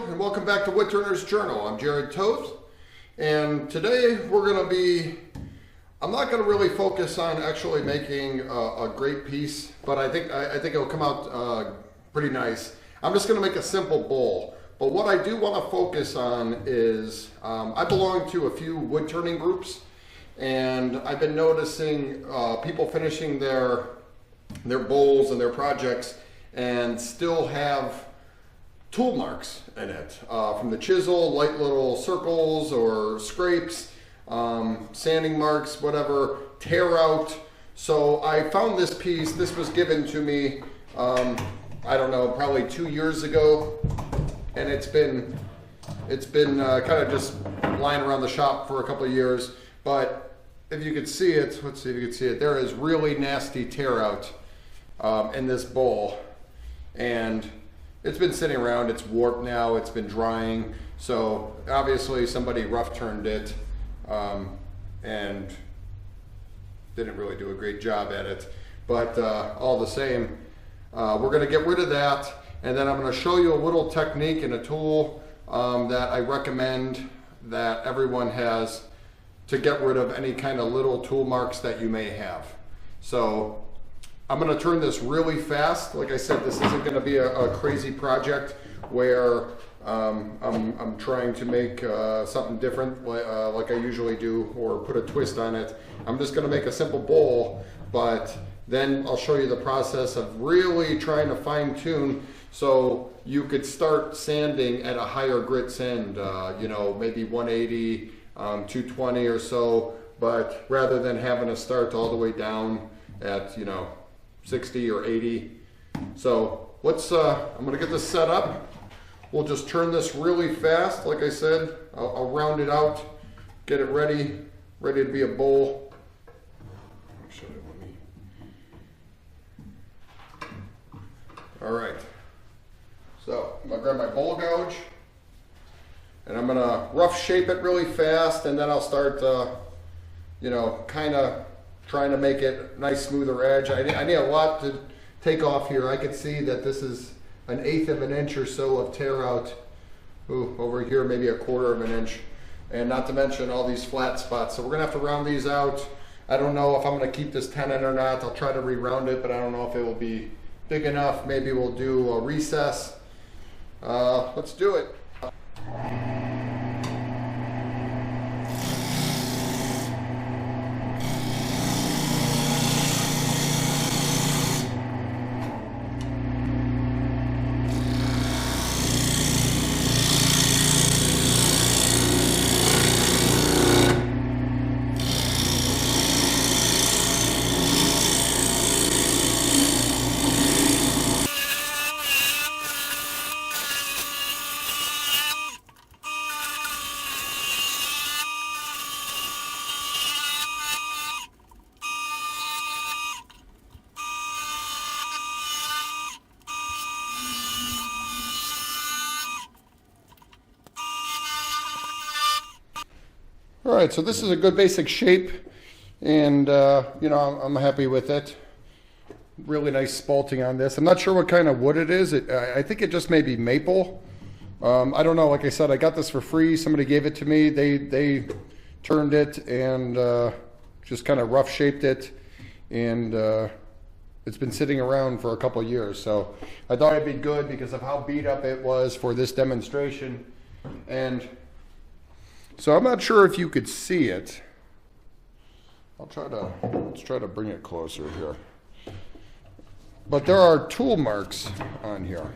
and welcome back to Woodturners Journal. I'm Jerrod, and today we're going to be, I'm not going to really focus on actually making a great piece, but I think it'll come out pretty nice. I'm just going to make a simple bowl, but what I do want to focus on is I belong to a few wood turning groups, and I've been noticing people finishing their bowls and their projects and still have tool marks in it, from the chisel, light little circles or scrapes, sanding marks, whatever, tear out. So I found this piece. This was given to me, I don't know, probably 2 years ago, and it's been kind of just lying around the shop for a couple of years. But if you could see it, let's see if you can see it. There is really nasty tear out in this bowl, and it's been sitting around. It's warped now. It's been drying. So obviously somebody rough turned it and didn't really do a great job at it. But all the same, we're going to get rid of that. And then I'm going to show you a little technique and a tool that I recommend that everyone has to get rid of any kind of little tool marks that you may have. So I'm going to turn this really fast. Like I said, this isn't going to be a crazy project where I'm trying to make something different like I usually do, or put a twist on it. I'm just going to make a simple bowl, but then I'll show you the process of really trying to fine tune so you could start sanding at a higher grit sand, you know, maybe 180, 220 or so, but rather than having to start all the way down at, you know, 60 or 80. So let's, I'm gonna get this set up. We'll just turn this really fast. Like I said, I'll round it out, get it ready to be a bowl. All right, so I'm gonna grab my bowl gouge and I'm gonna rough shape it really fast, and then I'll start, you know, kind of trying to make it nice, smoother edge. I need a lot to take off here. I can see that this is 1/8 of an inch or so of tear out. Ooh, over here maybe 1/4 of an inch, and not to mention all these flat spots. So we're gonna have to round these out. I don't know if I'm gonna keep this tenon or not. I'll try to re-round it, but I don't know if it will be big enough. Maybe we'll do a recess. Let's do it. All right, so this is a good basic shape, and you know, I'm happy with it. Really nice spalting on this. I'm not sure what kind of wood it is. I think it just may be maple. I don't know. Like I said, I got this for free. Somebody gave it to me. They turned it and just kind of rough shaped it, and it's been sitting around for a couple of years. So I thought it'd be good because of how beat up it was for this demonstration. And so I'm not sure if you could see it. Let's try to bring it closer here. But there are tool marks on here.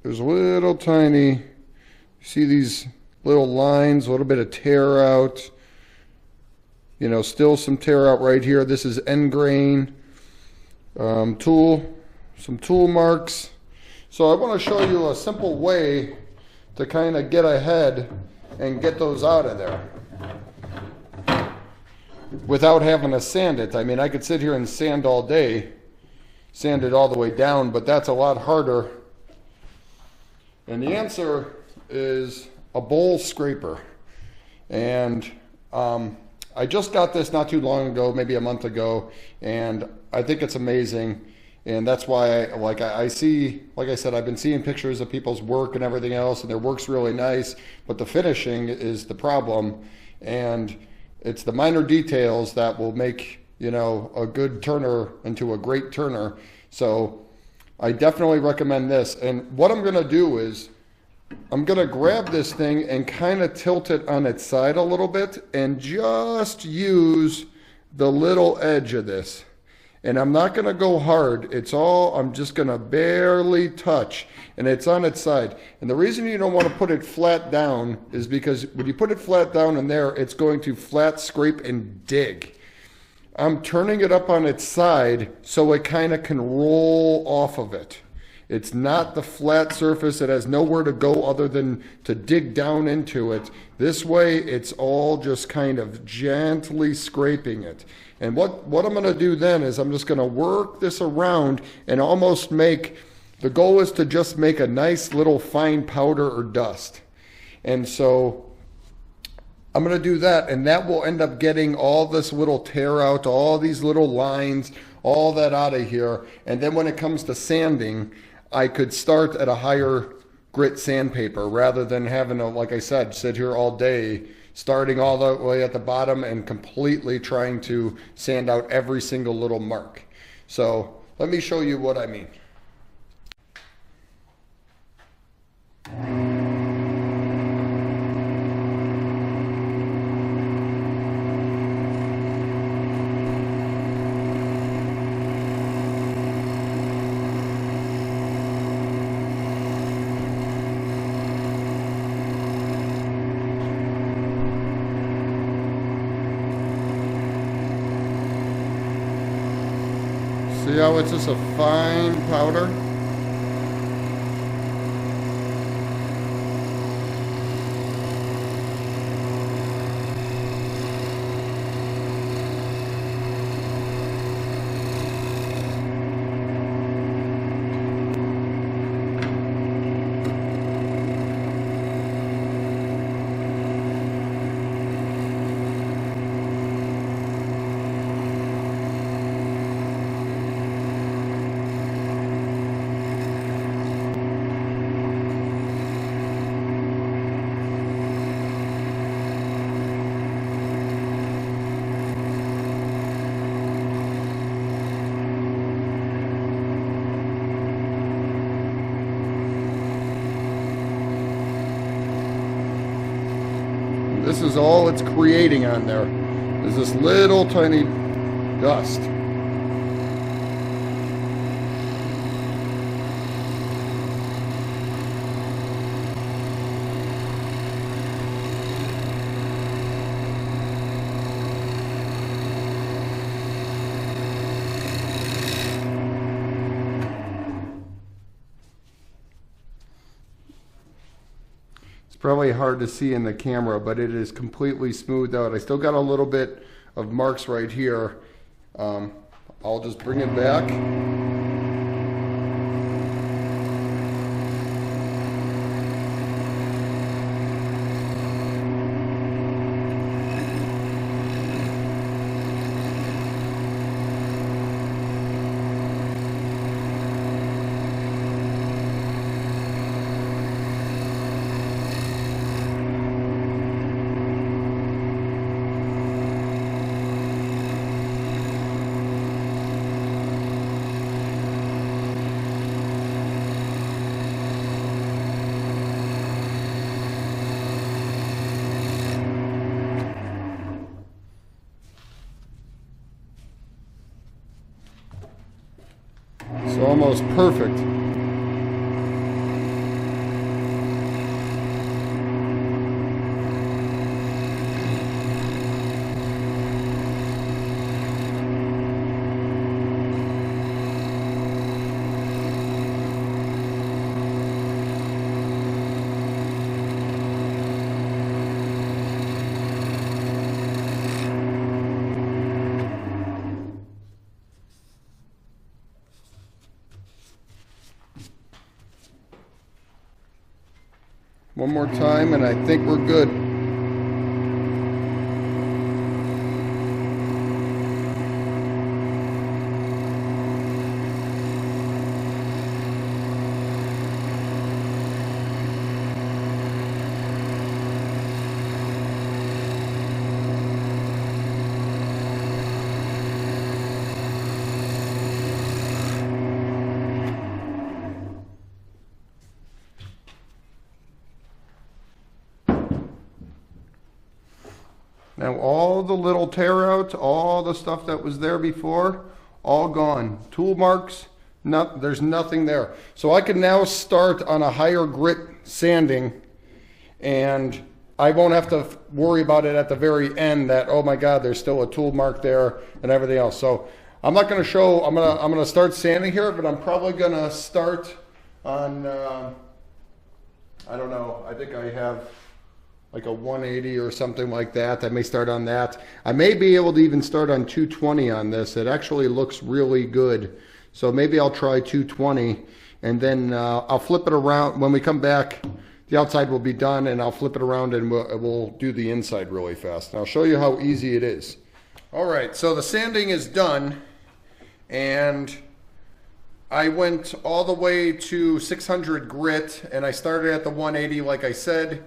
There's a little tiny, you see these little lines, a little bit of tear out. You know, still some tear out right here. This is end grain, some tool marks. So I want to show you a simple way to kind of get ahead and get those out of there without having to sand it. I mean, I could sit here and sand all day, sand it all the way down, but that's a lot harder. And the answer is a bowl scraper. And I just got this not too long ago, maybe a month ago, and I think it's amazing. And that's why I see, like I said, I've been seeing pictures of people's work and everything else, and their work's really nice, but the finishing is the problem. And it's the minor details that will make, you know, a good turner into a great turner. So I definitely recommend this. And what I'm going to do is I'm going to grab this thing and kind of tilt it on its side a little bit and just use the little edge of this. And I'm not going to go hard. I'm just going to barely touch. And it's on its side. And the reason you don't want to put it flat down is because when you put it flat down in there, it's going to flat scrape and dig. I'm turning it up on its side so it kind of can roll off of it. It's not the flat surface. It has nowhere to go other than to dig down into it. This way, it's all just kind of gently scraping it. And what I'm going to do then is I'm just going to work this around and almost the goal is to just make a nice little fine powder or dust. And so I'm going to do that, and that will end up getting all this little tear out, all these little lines, all that out of here. And then when it comes to sanding, I could start at a higher grit sandpaper rather than having to, like I said, sit here all day, starting all the way at the bottom and completely trying to sand out every single little mark. So let me show you what I mean. See how it's just a fine powder? This is all it's creating on there, is this little tiny dust. Probably hard to see in the camera, but it is completely smoothed out. I still got a little bit of marks right here. I'll just bring it back. It's almost perfect. One more time and I think we're good. Now all the little tear outs, all the stuff that was there before, all gone. Tool marks, there's nothing there. So I can now start on a higher grit sanding, and I won't have to worry about it at the very end that, oh my God, there's still a tool mark there and everything else. So I'm not going to show, I'm going to start sanding here, but I'm probably going to start on, I don't know, I think I have like a 180 or something like that. I may start on that. I may be able to even start on 220 on this. It actually looks really good. So maybe I'll try 220, and then I'll flip it around. When we come back, the outside will be done, and I'll flip it around and we'll do the inside really fast. And I'll show you how easy it is. All right, so the sanding is done, and I went all the way to 600 grit, and I started at the 180 like I said,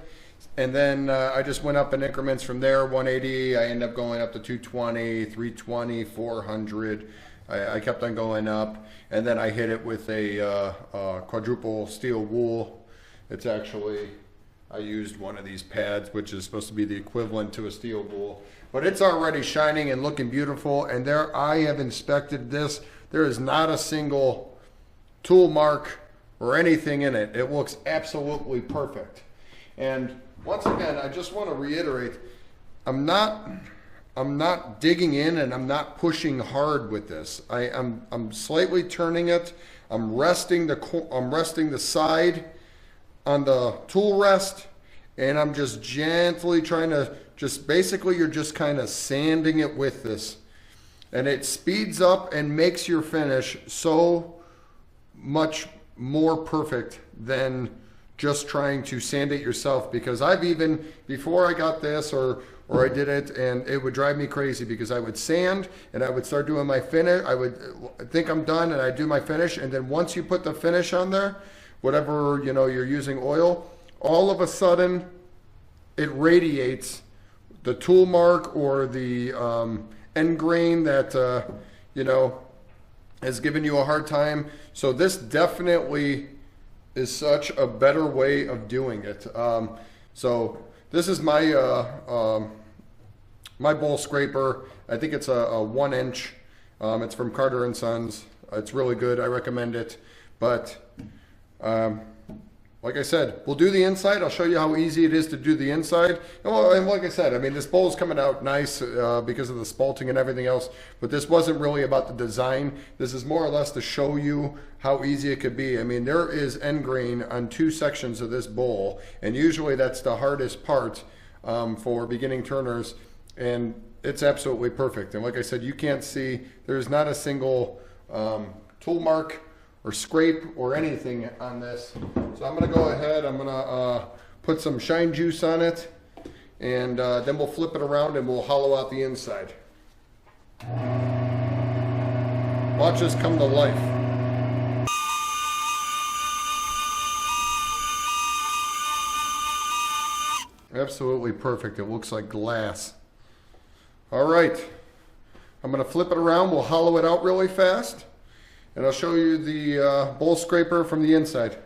and then I just went up in increments from there. 180, I ended up going up to 220, 320, 400. I kept on going up, and then I hit it with a quadruple steel wool. It's actually, I used one of these pads, which is supposed to be the equivalent to a steel wool, but it's already shining and looking beautiful. And there, I have inspected this. There is not a single tool mark or anything in it. It looks absolutely perfect. And once again, I just want to reiterate, I'm not digging in and I'm not pushing hard with this. I'm slightly turning it. I'm resting the side on the tool rest, and I'm just gently trying to basically you're just kind of sanding it with this, and it speeds up and makes your finish so much more perfect than just trying to sand it yourself. Because I've even, before I got this or I did it, and it would drive me crazy because I would sand and I would start doing my finish. I would think I'm done and I'd do my finish, and then once you put the finish on there, whatever, you know, you're using oil, all of a sudden it radiates the tool mark or the end grain that, you know, has given you a hard time. So this definitely is such a better way of doing it. So this is my my bowl scraper. I think it's a 1 inch. It's from Carter & Sons. It's really good. I recommend it. But like I said, we'll do the inside. I'll show you how easy it is to do the inside. And like I said, I mean, this bowl is coming out nice because of the spalting and everything else, but this wasn't really about the design. This is more or less to show you how easy it could be. I mean, there is end grain on 2 sections of this bowl, and usually that's the hardest part for beginning turners, and it's absolutely perfect. And like I said, you can't see, there's not a single tool mark or scrape or anything on this. So I'm gonna go ahead, I'm gonna put some shine juice on it, and then we'll flip it around and we'll hollow out the inside. Watch this come to life. Absolutely perfect. It looks like glass. All right, I'm gonna flip it around, we'll hollow it out really fast, and I'll show you the bowl scraper from the inside.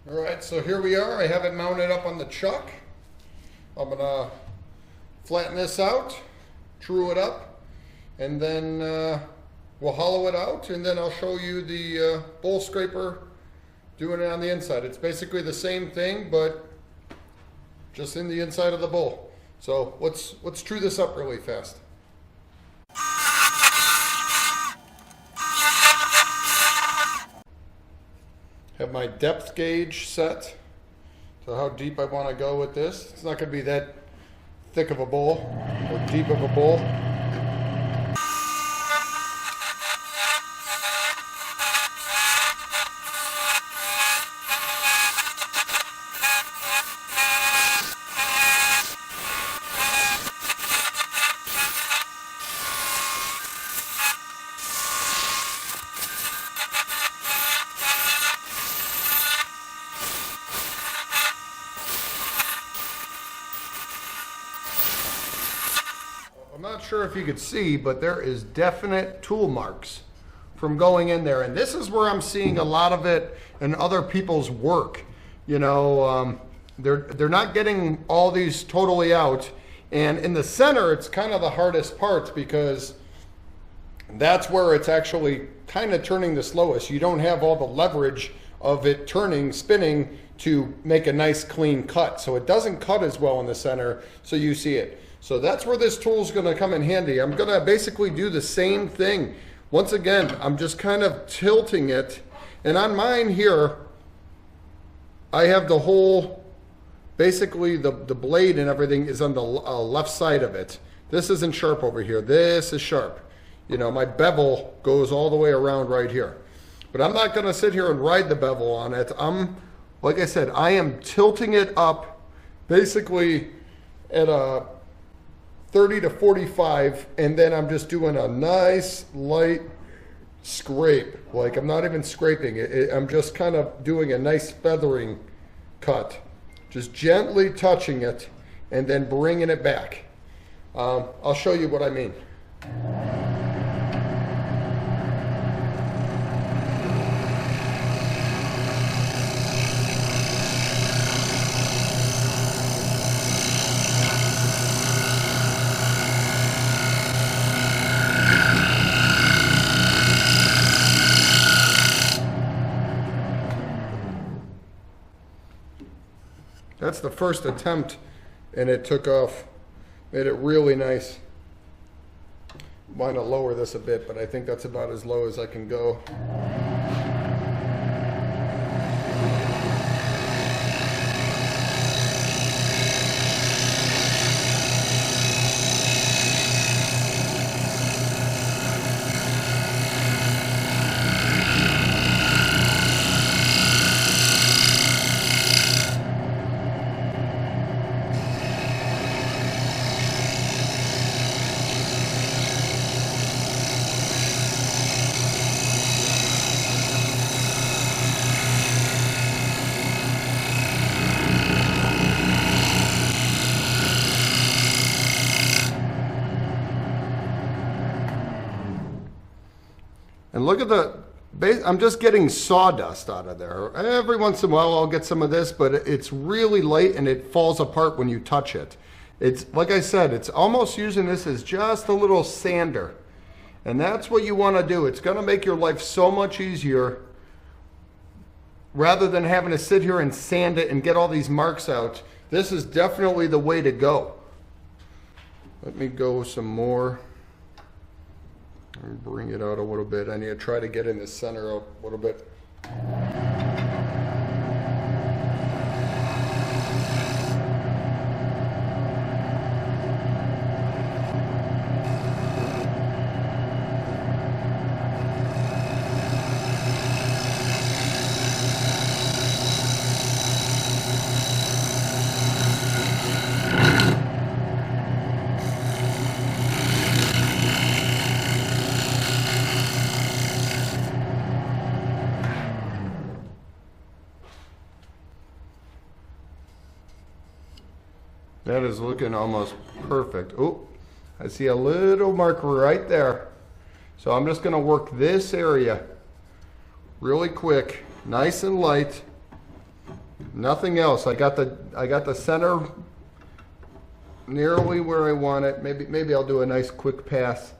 All right, so here we are. I have it mounted up on the chuck. I'm gonna flatten this out, true it up, and then we'll hollow it out, and then I'll show you the bowl scraper doing it on the inside. It's basically the same thing, but just in the inside of the bowl. So let's true this up really fast. Have my depth gauge set to how deep I want to go with this. It's not going to be that thick of a bowl or deep of a bowl. I'm not sure if you could see, but there is definite tool marks from going in there. And this is where I'm seeing a lot of it in other people's work. You know, they're not getting all these totally out, And in the center, it's kind of the hardest part because that's where it's actually kind of turning the slowest. You don't have all the leverage of it turning, spinning to make a nice clean cut. So it doesn't cut as well in the center, so you see it. So that's where this tool is going to come in handy. I'm going to basically do the same thing. Once again, I'm just kind of tilting it. And on mine here, I have the whole, basically the blade and everything is on the left side of it. This isn't sharp over here. This is sharp. You know, my bevel goes all the way around right here. But I'm not going to sit here and ride the bevel on it. Like I said, I am tilting it up basically at a 30 to 45, and then I'm just doing a nice light scrape. Like I'm not even scraping it. I'm just kind of doing a nice feathering cut. Just gently touching it and then bringing it back. I'll show you what I mean. That's the first attempt, and it took off. Made it really nice. Want to lower this a bit, but I think that's about as low as I can go. And look at the base. I'm just getting sawdust out of there. Every once in a while I'll get some of this, but it's really light and it falls apart when you touch it. It's, like I said, it's almost using this as just a little sander. And that's what you want to do. It's going to make your life so much easier rather than having to sit here and sand it and get all these marks out. This is definitely the way to go. Let me go some more. Bring it out a little bit. I need to try to get in the center a little bit. That is looking almost perfect. Oh, I see a little mark right there. So I'm just going to work this area really quick, nice and light. Nothing else. I got the center nearly where I want it. Maybe I'll do a nice quick pass.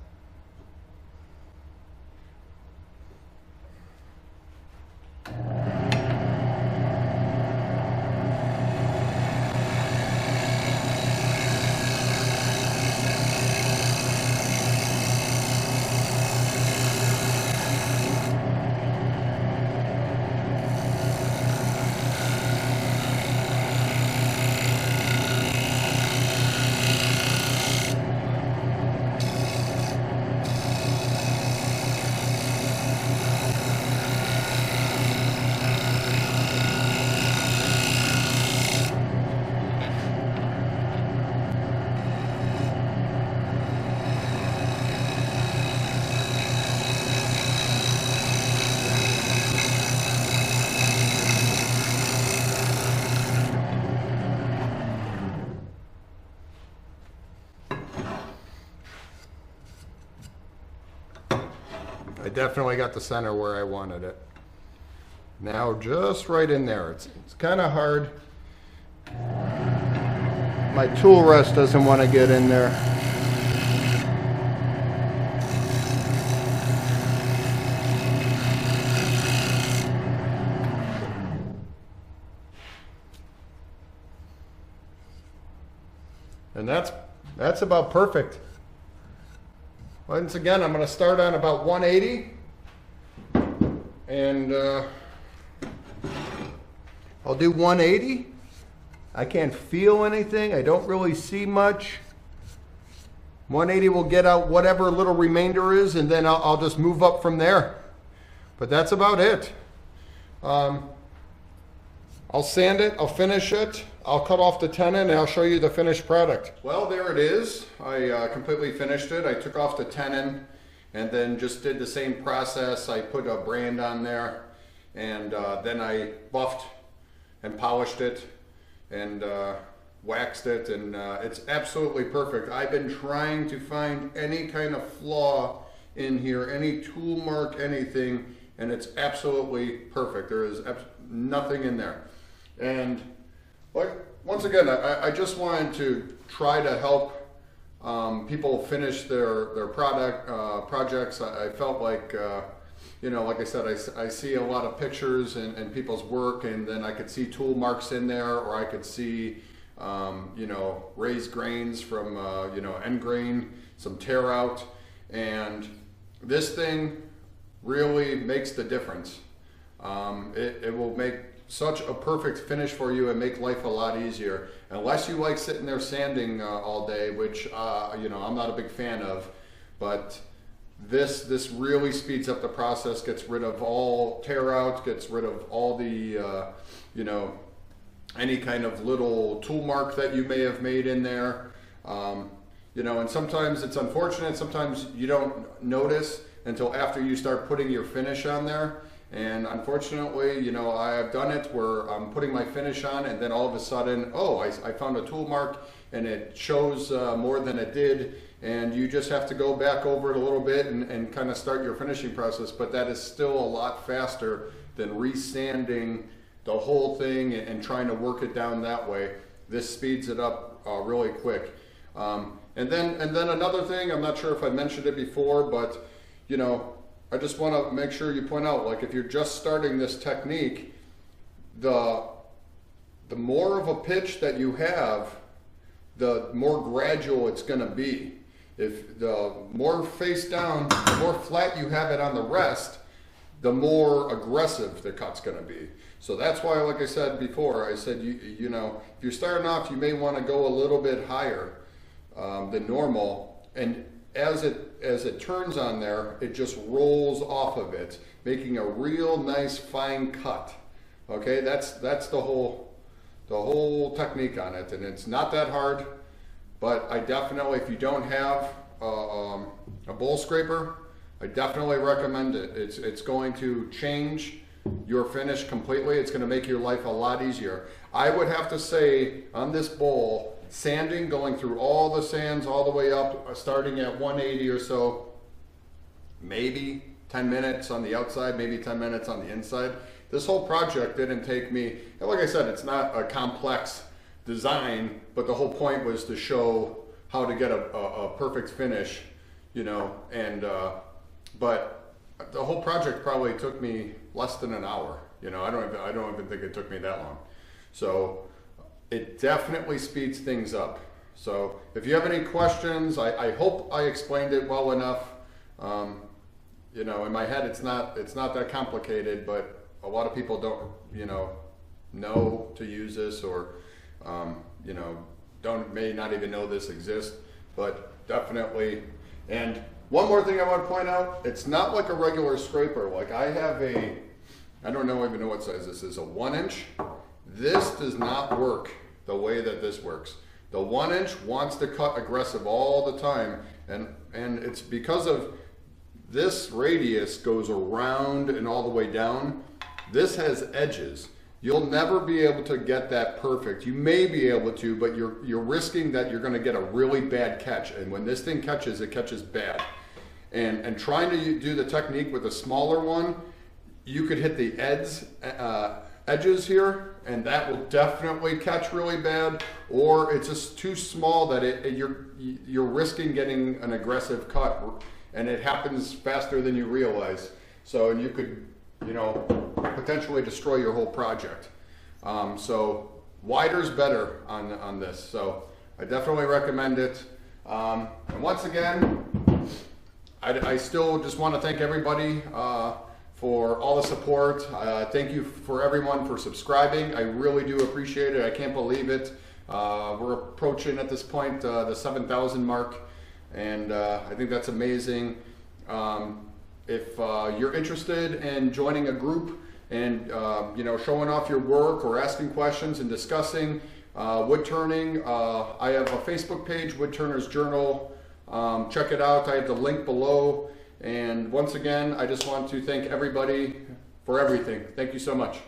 I definitely got the center where I wanted it. Now just right in there. It's kind of hard. my tool rest doesn't want to get in there. And that's about perfect. Once again, I'm going to start on about 180, and I'll do 180. I can't feel anything. I don't really see much. 180 will get out whatever little remainder is, and then I'll just move up from there. But that's about it. I'll sand it, I'll finish it, I'll cut off the tenon, and I'll show you the finished product. Well, there it is. I completely finished it. I took off the tenon and then just did the same process. I put a brand on there, and then I buffed and polished it and waxed it, and it's absolutely perfect. I've been trying to find any kind of flaw in here, any tool mark, anything, and it's absolutely perfect. There is nothing in there. And like, once again, I just wanted to try to help people finish their projects. I felt like, you know, like I said, I see a lot of pictures and people's work, and then I could see tool marks in there, or I could see, you know, raised grains from, you know, end grain, some tear out. And this thing really makes the difference. It will make such a perfect finish for you and make life a lot easier. Unless you like sitting there sanding all day, which you know, I'm not a big fan of, but this really speeds up the process, gets rid of all tear out, gets rid of all the you know, any kind of little tool mark that you may have made in there. You know, and sometimes it's unfortunate, sometimes you don't notice until after you start putting your finish on there. And unfortunately, you know, I've done it where I'm putting my finish on, and then all of a sudden, oh, I found a tool mark, and it shows more than it did, and you just have to go back over it a little bit and kind of start your finishing process. But that is still a lot faster than resanding the whole thing and trying to work it down that way. This speeds it up really quick. And then another thing, I'm not sure if I mentioned it before, but you know, I just want to make sure you point out, like, if you're just starting this technique, the more of a pitch that you have, the more gradual it's going to be. If the more face down, the more flat you have it on the rest, the more aggressive the cut's going to be. So that's why, like I said before, I said, you know, if you're starting off, you may want to go a little bit higher than normal, and as it turns on there, it just rolls off of it, making a real nice fine cut. Okay, that's the whole technique on it, and it's not that hard. But I definitely, if you don't have a bowl scraper, I definitely recommend it. It's going to change your finish completely. It's going to make your life a lot easier. I would have to say on this bowl, sanding, going through all the sands all the way up, starting at 180 or so, maybe 10 minutes on the outside, maybe 10 minutes on the inside. This whole project didn't take me, and like I said, it's not a complex design, but the whole point was to show how to get a perfect finish, you know, and but the whole project probably took me less than an hour. You know, I don't even think it took me that long. So it definitely speeds things up. So if you have any questions, I hope I explained it well enough. You know, in my head, it's not that complicated, but a lot of people don't, you know to use this, or you know, may not even know this exists, but definitely. And one more thing I want to point out, it's not like a regular scraper. Like I have I don't even know what size this is, a 1-inch. This does not work the way that this works. The 1-inch wants to cut aggressive all the time, and it's because of this radius goes around and all the way down. This has edges. You'll never be able to get that perfect. You may be able to, but you're risking that you're going to get a really bad catch. And when this thing catches, it catches bad. And trying to do the technique with a smaller one, you could hit the edges here, and that will definitely catch really bad, or it's just too small that you're risking getting an aggressive cut, and it happens faster than you realize. So you could, you know, potentially destroy your whole project. So wider's better on this. So I definitely recommend it. And once again, I still just want to thank everybody for all the support. Thank you for everyone for subscribing. I really do appreciate it. I can't believe it. We're approaching at this point the 7,000 mark, and I think that's amazing. If you're interested in joining a group and you know, showing off your work or asking questions and discussing wood turning, I have a Facebook page, Woodturners Journal. Check it out. I have the link below. And once again, I just want to thank everybody for everything. Thank you so much.